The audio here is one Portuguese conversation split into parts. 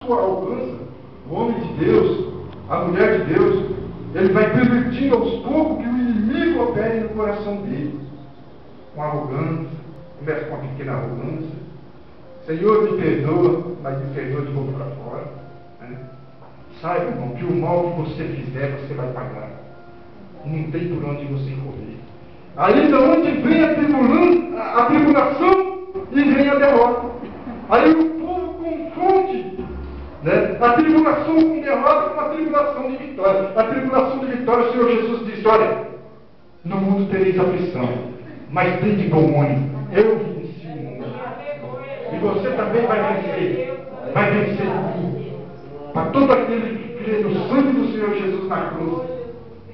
sua arrogância, o homem de Deus, a mulher de Deus, ele vai permitindo aos poucos que o inimigo opere no coração dele. Com arrogância, começa com uma pequena arrogância. Senhor, me perdoa, mas me perdoa de boca para fora. Né? Saiba, irmão, que o mal que você fizer, você vai pagar. Não tem por onde você correr. Aí da onde vem a tribulação e vem a derrota. Aí o povo confunde, né, a tribulação com derrota com a tribulação de vitória. A tribulação de vitória, o Senhor Jesus disse: olha, no mundo tereis aflição, mas tem de bom ânimo. Eu venci o mundo. E você também vai vencer. Vai vencer tudo. Para todo aquele que crê no sangue do Senhor Jesus na cruz,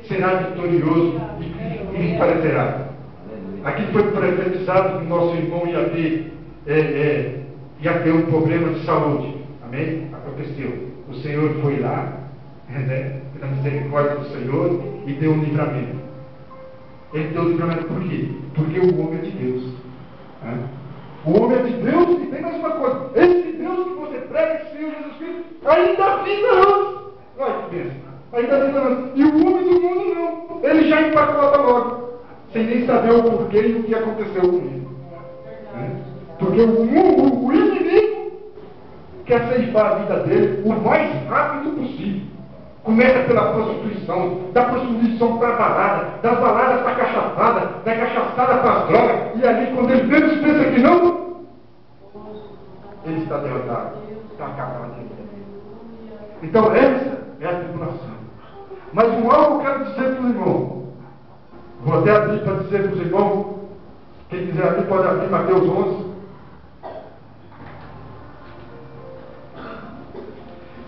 será vitorioso e vitorioserá. Aqui foi profetizado que o nosso irmão ia ter um problema de saúde. Amém? Aconteceu. O Senhor foi lá, né, pela misericórdia do Senhor, e deu um livramento. Ele deu um livramento por quê? Porque o homem é de Deus. Né? O homem é de Deus, e tem mais uma coisa: esse Deus que você prega, esse Senhor Jesus Cristo, ainda vive antes. Olha que bênção. Ainda vive antes. E o homem do mundo não. Ele já empacota logo, sem nem saber o porquê e o que aconteceu com ele. Né? Porque o inimigo quer ceifar a vida dele o mais rápido possível. Começa pela prostituição, da prostituição para a balada, das baladas para a cachaçada, da cachaçada para as drogas, e ali, quando ele menos pensa que não, ele está derrotado, está acabado. Então, essa é a tribulação. Mas um algo eu quero dizer para os irmãos. Vou até abrir para dizer para os irmãos. Quem quiser abrir, pode abrir Mateus 11.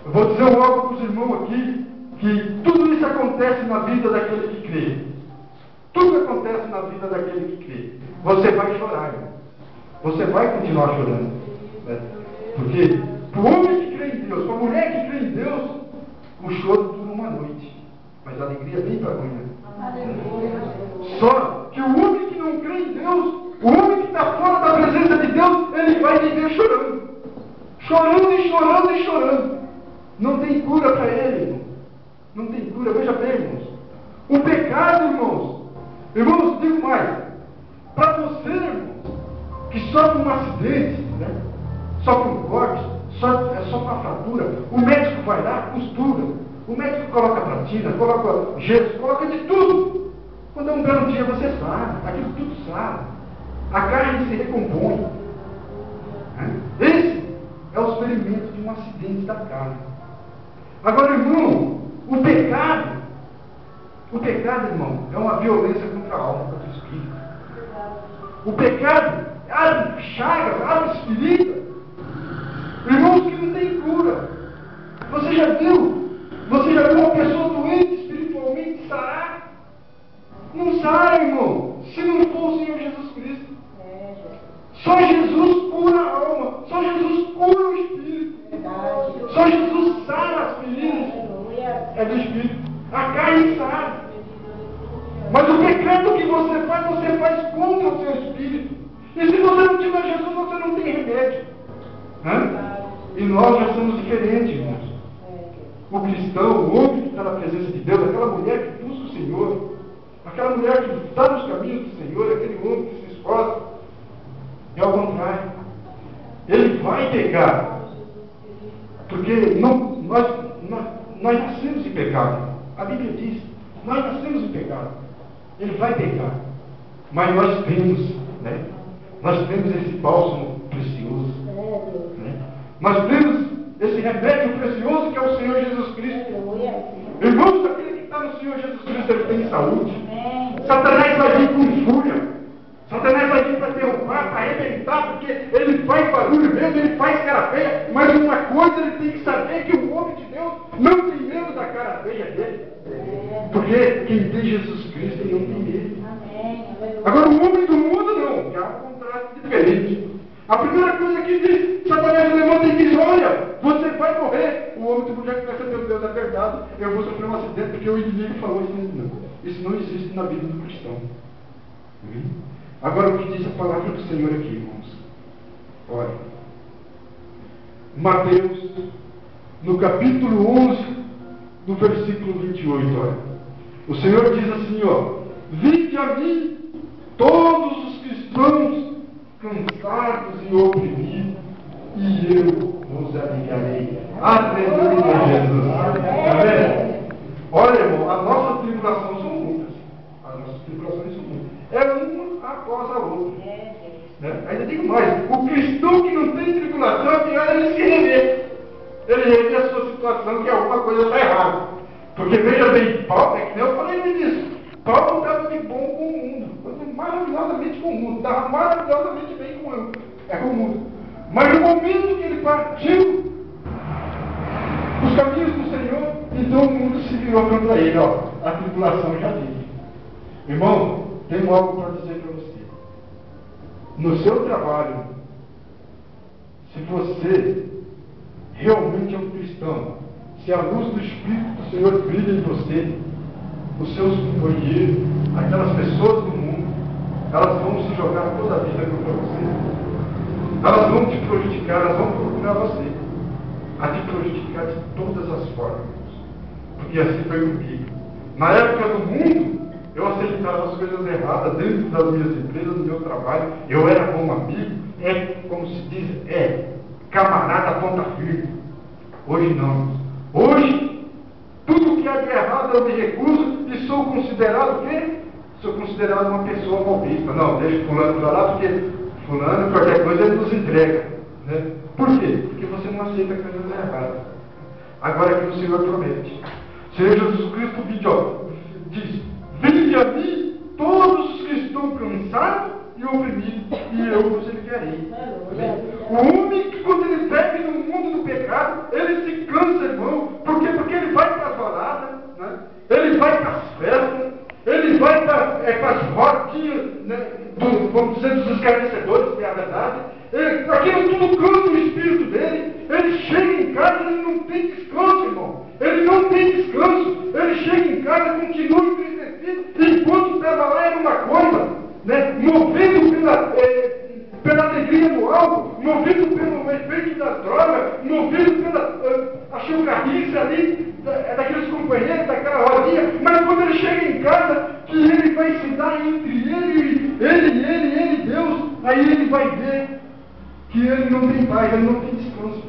Eu vou dizer algo para os irmãos aqui, que tudo isso acontece na vida daquele que crê. Tudo acontece na vida daquele que crê. Você vai chorar, irmão. Você vai continuar chorando. Né? Porque para o homem que crê em Deus, para a mulher que crê em Deus, o choro dura uma noite, mas a alegria vem para amanhã. Só que o homem que não crê em Deus, o homem que está fora da presença de Deus, ele vai viver chorando. Chorando e chorando e chorando. Não tem cura para ele, irmão. Não tem cura. Veja bem, irmãos. O pecado, irmãos, digo mais. Para você, irmão, que sofre um acidente, né? Sofre um corte, sofre uma fratura, o médico vai lá, costura. O médico coloca platina, coloca gesso, coloca de tudo. Quando é um belo dia, você sabe, aquilo tudo sabe. A carne se recompõe. Esse é o experimento de um acidente da carne. Agora, irmão, o pecado, irmão, é uma violência contra a alma, contra o espírito. O pecado abre chagas, abre ferida. Irmãos, que não tem cura. Você já viu uma pessoa doente espiritualmente sarar? Não sara, irmão, se não for o Senhor Jesus Cristo. Só Jesus cura a alma, só Jesus cura o espírito. Só Jesus sara as feridas. É do espírito. A carne sara. Mas o pecado que você faz contra o seu espírito. E se você não tiver Jesus, você não tem remédio. E nós já somos diferentes, irmãos. O cristão, o homem que está na presença de Deus, aquela mulher que busca o Senhor, aquela mulher que está nos caminhos do Senhor, aquele homem que se esforça, é ao contrário. Ele vai pecar. Porque nós nascemos em pecado. A Bíblia diz, nós nascemos em pecado. Ele vai pecar. Mas nós temos, né? Nós temos esse bálsamo precioso. Né? Nós temos esse remédio precioso que é o Senhor Jesus Cristo. Irmãos, aquele que está no Senhor Jesus Cristo, ele tem saúde. Satanás vai vir com fúria. Satanás vai vir para derrubar, para arrebentar, porque ele faz barulho mesmo, ele faz cara feia. Mas uma coisa ele tem que saber, que o homem de Deus não tem medo da cara feia dele. Porque quem tem Jesus Cristo, ele não tem medo. Agora o homem do mundo não, é um contraste diferente. A primeira coisa que diz, Satanás levanta e diz: olha, você vai morrer. O homem do mundo já começa: meu Deus, é verdade, eu vou sofrer um acidente porque o inimigo falou isso. Não. Isso não existe na vida do cristão. Agora o que diz a palavra do Senhor aqui, irmãos? Olha, Mateus no capítulo 11, no versículo 28, olha. O Senhor diz assim, ó: vinde a mim, todos os cristãos cansados e oprimidos, e eu vos aliviarei. Aleluia, Jesus. Está vendo? Olha, irmão, a nossa tribulação são muitas. As nossas tribulações são muitas. É uma após a outra. Né? Ainda digo mais: o cristão que não tem tribulação, é pior ele se rever. Ele rever a sua situação, que alguma coisa está errada. Porque veja bem, Paulo, é que nem eu falei no início, Paulo estava de bom com o mundo, coisa maravilhosamente com o mundo, estava maravilhosamente bem com o mundo. Mas no momento que ele partiu os caminhos do Senhor, então o mundo se virou contra ele, ó. A tribulação já veio. Irmão, tenho algo para dizer para você. No seu trabalho, se você realmente é um cristão, se a luz do Espírito do Senhor brilha em você, os seus companheiros, aquelas pessoas do mundo, elas vão se jogar toda a vida contra você. Elas vão te prejudicar, elas vão procurar você, a te prejudicar de todas as formas. Porque assim foi comigo. Na época do mundo, eu aceitava as coisas erradas dentro das minhas empresas, do meu trabalho. Eu era bom amigo, como se diz, camarada ponta firme. Hoje não. Hoje, tudo que há de errado eu me recuso e sou considerado o quê? Sou considerado uma pessoa mal vista. Não, deixa fulano para lá, porque fulano, qualquer coisa, ele nos entrega. Né? Por quê? Porque você não aceita coisas erradas. Agora que o Senhor promete. O Senhor Jesus Cristo diz: vinde a mim todos os que estão cansados e oprimidos, e eu vos aliviarei. O homem que, quando ele vive no mundo do pecado, ele se cansa, irmão. Por quê? Porque ele vai para as baladas, né? Ele vai para as festas, ele vai para as rodinhas, né? Vamos dizer, dos escarnecedores, que é a verdade. Aquilo tudo cansa o espírito dele. Ele chega em casa, ele não tem descanso, irmão. Ele não tem descanso. Ele chega em casa, continua entristecido, enquanto estava lá era uma coisa, né? Movido pela alegria do álcool, movido pelo efeito da droga, movido pela chocarrice ali, daqueles companheiros, daquela rodinha. Mas quando ele chega em casa, que ele vai se dar entre ele e Deus, aí ele vai ver que ele não tem paz, ele não tem descanso.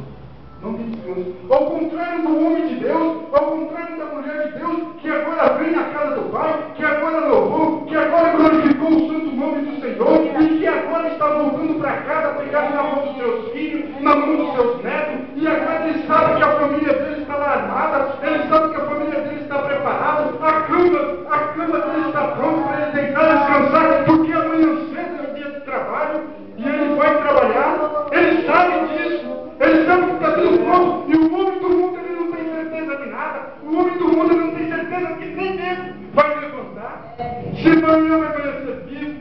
Não tem descanso. Ao contrário do homem de Deus, ao contrário da mulher de Deus, que agora vem na casa do Pai, que agora louvou, que agora glorificou o santo nome do Senhor, e que agora está voltando para casa, pegado na mão dos seus filhos, na mão dos seus netos, e agora ele sabe que a família dele está lá armada, ele sabe que a família dele está preparada, a cama dele está pronta para ele deitar e descansar, porque amanhã cedo é o dia de trabalho, e ele vai trabalhar, ele sabe disso. Ele sabe que está tudo pronto, e o homem do mundo ele não tem certeza de nada. O homem do mundo ele não tem certeza que nem mesmo vai levantar. Se amanhã vai amanhecer vivo.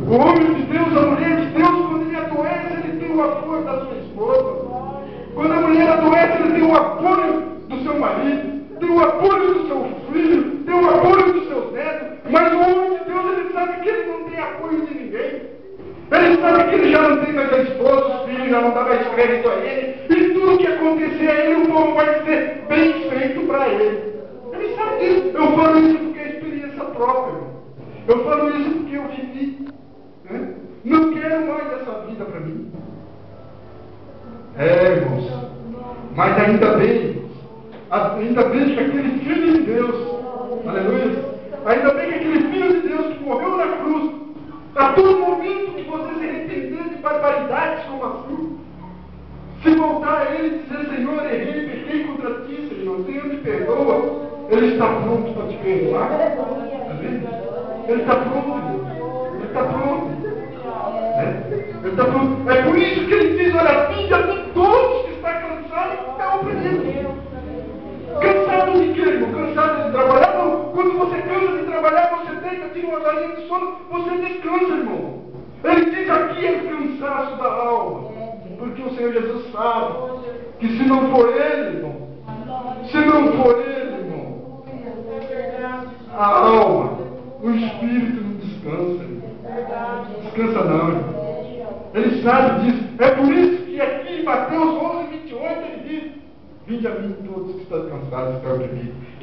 O homem de Deus, a mulher de Deus, quando ele adoece, ele tem o apoio da sua esposa. Quando a mulher adoece, ele tem o apoio do seu marido, tem o apoio do seu filho, tem o apoio dos seus netos. Mas o homem de Deus, ele sabe que ele não tem apoio de ninguém. Ele sabe que ele já não tem mais a esposa, os filhos já não dá mais crédito a ele, e tudo que acontecer a ele, o povo vai ser bem feito para ele. Ele sabe disso. Eu falo isso porque é experiência própria. Eu falo isso porque eu vivi. Né? Não quero mais essa vida para mim. Irmãos. Mas ainda bem que aquele Filho de Deus, aleluia, ainda bem que aquele Filho de Deus que morreu na cruz, a todo momento que você se arrepender de barbaridades como assim, se voltar a Ele e dizer: Senhor, errei, pequei contra ti, Senhor, Senhor, me perdoa, Ele está pronto para te perdoar. Tá vendo? Ele está pronto, irmão. Ele está pronto. Ele está pronto. É por isso que Ele diz: olha, vinde a mim todos que estão cansados e estão oprimidos. Cansado de quê, irmão? Cansado de trabalhar? Não. Quando você cansa de trabalhar, você deita, tira uma horinha de sono, você descansa, irmão. Ele diz aqui: é o cansaço da alma. Porque o Senhor Jesus sabe que se não for Ele, irmão, a alma, o espírito não descansa, irmão. Descansa não, irmão. Ele sabe disso. É por isso que aqui em Mateus 11:28, Vinde a mim todos que estão cansados e estão oprimidos.